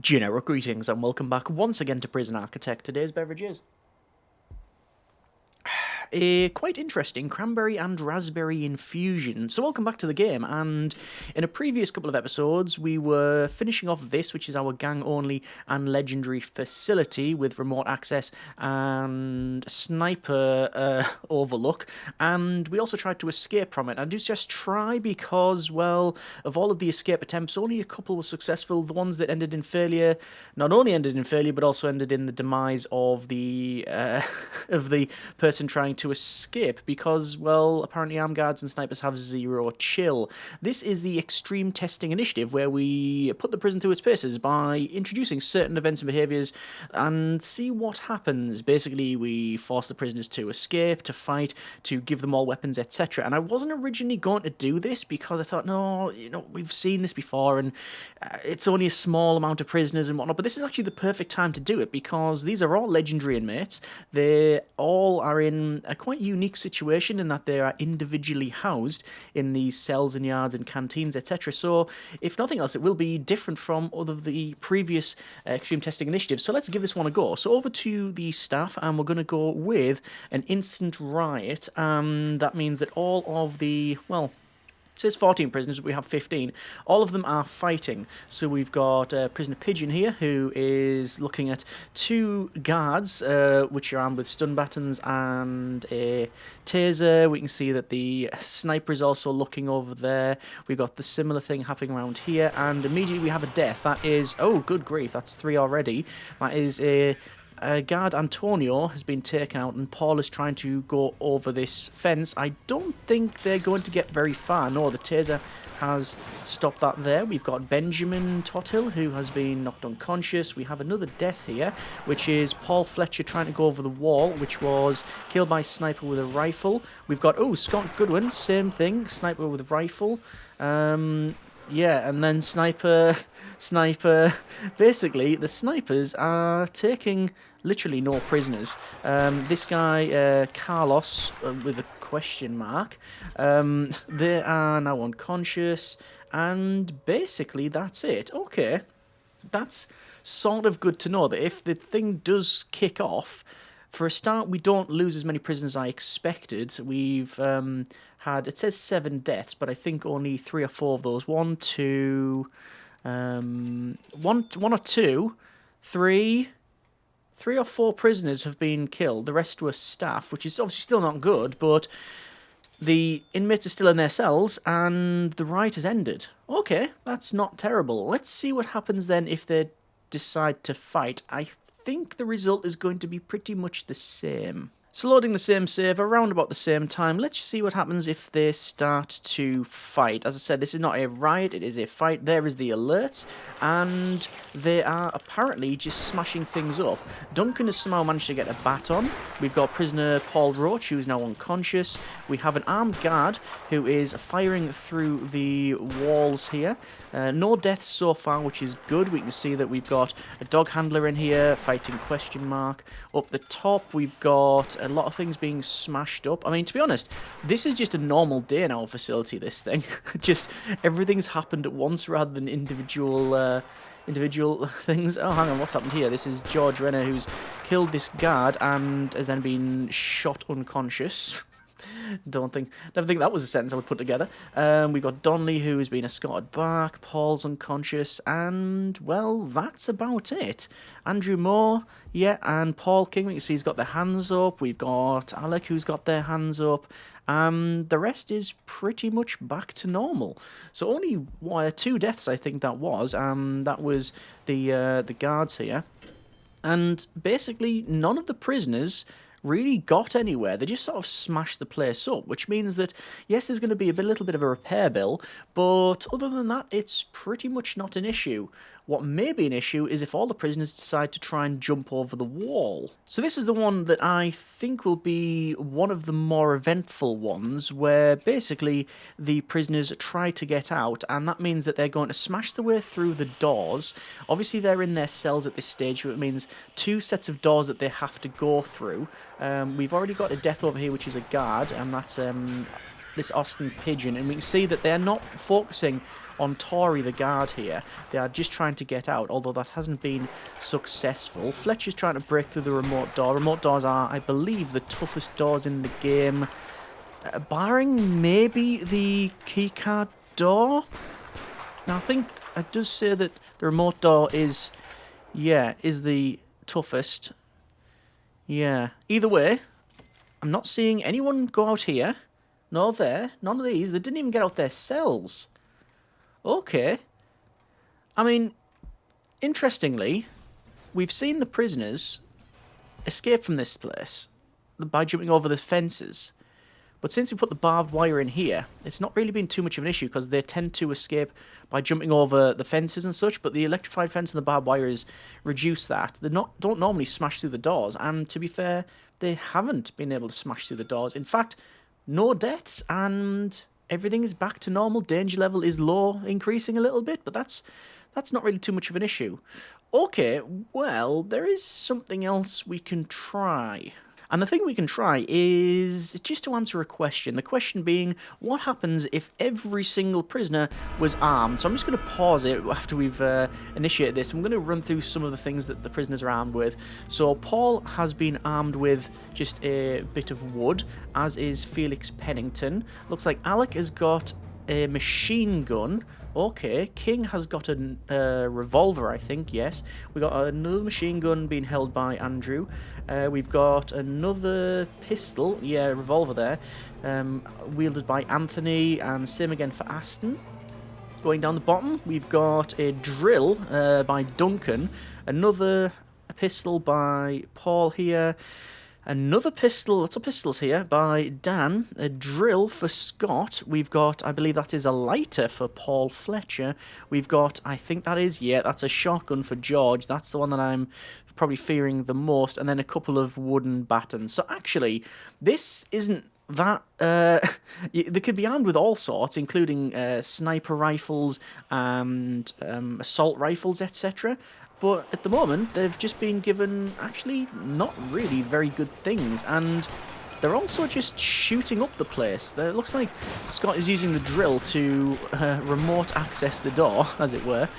Generic greetings and welcome back once again to Prison Architect. Today's beverage is a quite interesting cranberry and raspberry infusion. So welcome back to the game, and in a previous couple of episodes we were finishing off this, which is our gang only and legendary facility with remote access and sniper overlook, and we also tried to escape from it. I do just try because, well, of all of the escape attempts, only a couple were successful. The ones that ended in failure not only ended in failure but also ended in the demise of the person trying to escape because, well, apparently armed guards and snipers have zero chill. This is the extreme testing initiative where we put the prison through its paces by introducing certain events and behaviours and see what happens. Basically, we force the prisoners to escape, to fight, to give them all weapons, etc. And I wasn't originally going to do this because I thought, no, we've seen this before and it's only a small amount of prisoners and whatnot, but this is actually the perfect time to do it because these are all legendary inmates. They all are in a quite unique situation in that they are individually housed in these cells and yards and canteens, etc. So, if nothing else, it will be different from all of the previous extreme testing initiatives. So let's give this one a go. So over to the staff, and we're going to go with an instant riot, and that means that all of the, well, it says 14 prisoners, but we have 15. All of them are fighting. So we've got Prisoner Pigeon here, who is looking at two guards, which are armed with stun batons and a taser. We can see that the sniper is also looking over there. We've got the similar thing happening around here, and immediately we have a death. That is, oh, good grief, that's 3 already. That is a guard Antonio has been taken out, and Paul is trying to go over this fence. I don't think they're going to get very far. No, the taser has stopped that there. We've got Benjamin Tothill, who has been knocked unconscious. We have another death here, which is Paul Fletcher trying to go over the wall, which was killed by a sniper with a rifle. We've got, oh, Scott Goodwin, same thing, sniper with a rifle. Yeah, and then sniper. Basically, the snipers are taking literally no prisoners. This guy, Carlos, with a question mark, they are now unconscious, and basically that's it. Okay, that's sort of good to know that if the thing does kick off, for a start, we don't lose as many prisoners as I expected. We've had, it says 7 deaths, but I think only 3 or 4 of those. 1, 2, 1 or 2, 3 or 4 prisoners have been killed. The rest were staff, which is obviously still not good, but the inmates are still in their cells, and the riot has ended. Okay, that's not terrible. Let's see what happens then if they decide to fight. I think the result is going to be pretty much the same. So loading the same save around about the same time. Let's see what happens if they start to fight. As I said, this is not a riot, it is a fight. There is the alerts, and they are apparently just smashing things up. Duncan has somehow managed to get a bat on. We've got prisoner Paul Roach, who is now unconscious. We have an armed guard who is firing through the walls here. No deaths so far, which is good. We can see that we've got a dog handler in here, fighting question mark. Up the top, we've got a lot of things being smashed up. I mean, to be honest, this is just a normal day in our facility, this thing. Just everything's happened at once rather than individual things. Oh, hang on, what's happened here? This is George Renner, who's killed this guard and has then been shot unconscious. Never think that was a sentence I would put together. We've got Donnelly, who has been escorted back. Paul's unconscious, and, well, that's about it. Andrew Moore, yeah, and Paul King, we can see he's got their hands up. We've got Alec, who's got their hands up. The rest is pretty much back to normal. So only 2 deaths, I think that was. That was the guards here. And basically, none of the prisoners really got anywhere. They just sort of smashed the place up, which means that, yes, there's going to be a little bit of a repair bill, but other than that, it's pretty much not an issue. What may be an issue is if all the prisoners decide to try and jump over the wall. So this is the one that I think will be one of the more eventful ones, where basically the prisoners try to get out, and that means that they're going to smash their way through the doors. Obviously they're in their cells at this stage, so it means 2 sets of doors that they have to go through. We've already got a death over here, which is a guard, and that's this Austin Pigeon, and we can see that they're not focusing on Tori, the guard here. They are just trying to get out, although that hasn't been successful. Fletcher's trying to break through the remote door. Remote doors are, I believe, the toughest doors in the game, barring maybe the keycard door. Now, I think it does say that the remote door is the toughest. Yeah. Either way, I'm not seeing anyone go out here. No, there. None of these. They didn't even get out their cells. Okay. I mean, interestingly, we've seen the prisoners escape from this place by jumping over the fences. But since we put the barbed wire in here, it's not really been too much of an issue because they tend to escape by jumping over the fences and such, but the electrified fence and the barbed wires reduce that. They don't normally smash through the doors, and to be fair, they haven't been able to smash through the doors. In fact, no deaths, and everything is back to normal. Danger level is low, increasing a little bit, but that's not really too much of an issue. Okay, well, there is something else we can try. And the thing we can try is just to answer a question. The question being, what happens if every single prisoner was armed? So I'm just going to pause it after we've initiated this. I'm going to run through some of the things that the prisoners are armed with. So Paul has been armed with just a bit of wood, as is Felix Pennington. Looks like Alec has got a machine gun. Okay, King has got a revolver, I think, yes. We got another machine gun being held by Andrew. We've got another pistol, yeah, revolver there, wielded by Anthony, and same again for Aston. Going down the bottom, we've got a drill by Duncan, another pistol by Paul here, another pistol, lots of pistols here, by Dan. A drill for Scott. We've got, I believe that is a lighter for Paul Fletcher. We've got, I think that is, yeah, that's a shotgun for George. That's the one that I'm probably fearing the most. And then a couple of wooden batons. So actually, this isn't that... they could be armed with all sorts, including sniper rifles and assault rifles, etc., but at the moment, they've just been given, actually, not really very good things. And they're also just shooting up the place. It looks like Scott is using the drill to remote access the door, as it were.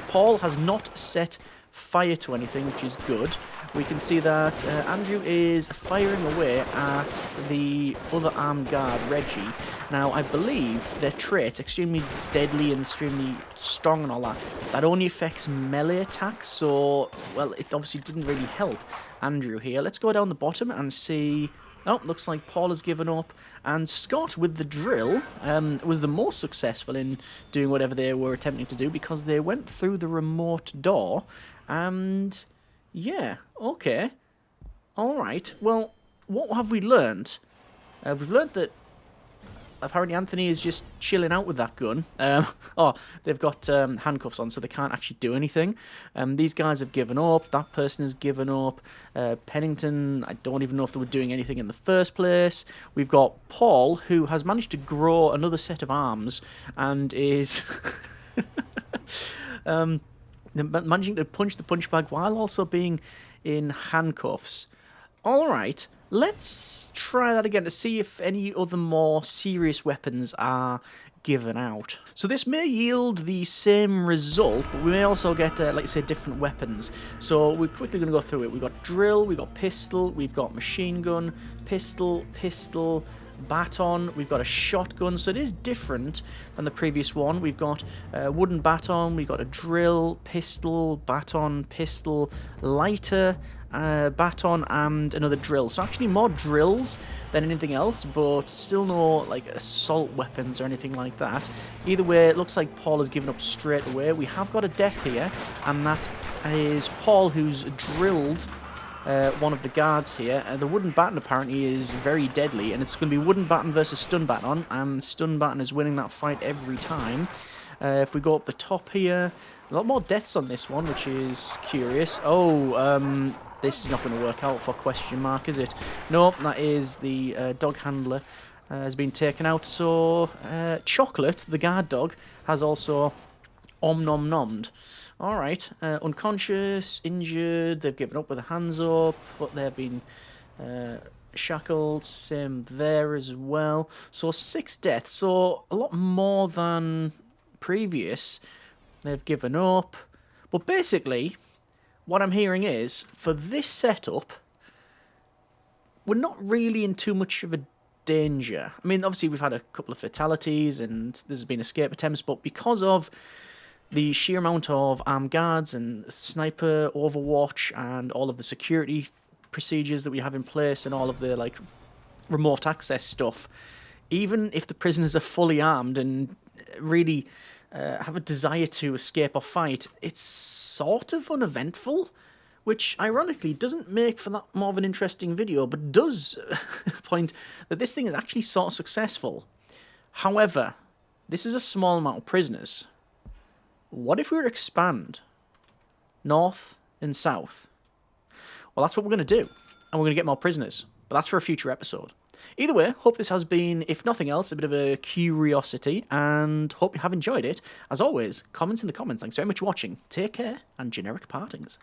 Paul has not set fire to anything, which is good. We can see that Andrew is firing away at the other armed guard, Reggie. Now, I believe their traits, extremely deadly and extremely strong and all that, that only affects melee attacks, so, well, it obviously didn't really help Andrew here. Let's go down the bottom and see... Oh, looks like Paul has given up, and Scott, with the drill, was the most successful in doing whatever they were attempting to do, because they went through the remote door, and... yeah, okay. Alright, well, what have we learned? We've learned that apparently Anthony is just chilling out with that gun. They've got handcuffs on, so they can't actually do anything. These guys have given up. That person has given up. Pennington, I don't even know if they were doing anything in the first place. We've got Paul, who has managed to grow another set of arms and is... managing to punch the punch bag while also being in handcuffs. Alright, let's try that again to see if any other more serious weapons are given out. So this may yield the same result, but we may also get, like I say, different weapons. So we're quickly going to go through it. We've got drill, we've got pistol, we've got machine gun, pistol, baton, we've got a shotgun, so it is different than the previous one. We've got a wooden baton, we've got a drill, pistol, baton, pistol, lighter, baton, and another drill. So actually more drills than anything else, but still no like assault weapons or anything like that. Either way, it looks like Paul has given up straight away. We have got a death here, and that is Paul, who's drilled one of the guards here. The wooden baton apparently is very deadly, and it's going to be wooden baton versus stun baton, and stun baton is winning that fight every time. If we go up the top here, a lot more deaths on this one, which is curious. This is not going to work out for question mark, is it? Nope, that is the dog handler has been taken out. So Chocolate, the guard dog, has also om-nom-nommed. Alright, unconscious, injured, they've given up with their hands up, but they've been shackled, same there as well. So 6 deaths, so a lot more than previous. They've given up. But basically, what I'm hearing is, for this setup, we're not really in too much of a danger. I mean, obviously we've had a couple of fatalities and there's been escape attempts, but because of the sheer amount of armed guards and sniper overwatch and all of the security procedures that we have in place and all of the like remote access stuff, even if the prisoners are fully armed and really have a desire to escape or fight, it's sort of uneventful, which ironically doesn't make for that more of an interesting video, but does point that this thing is actually sort of successful. However, this is a small amount of prisoners. What if we were to expand north and south? Well, that's what we're going to do, and we're going to get more prisoners, but that's for a future episode. Either way, hope this has been, if nothing else, a bit of a curiosity, and hope you have enjoyed it. As always, comments in the comments. Thanks very much for watching. Take care, and generic partings.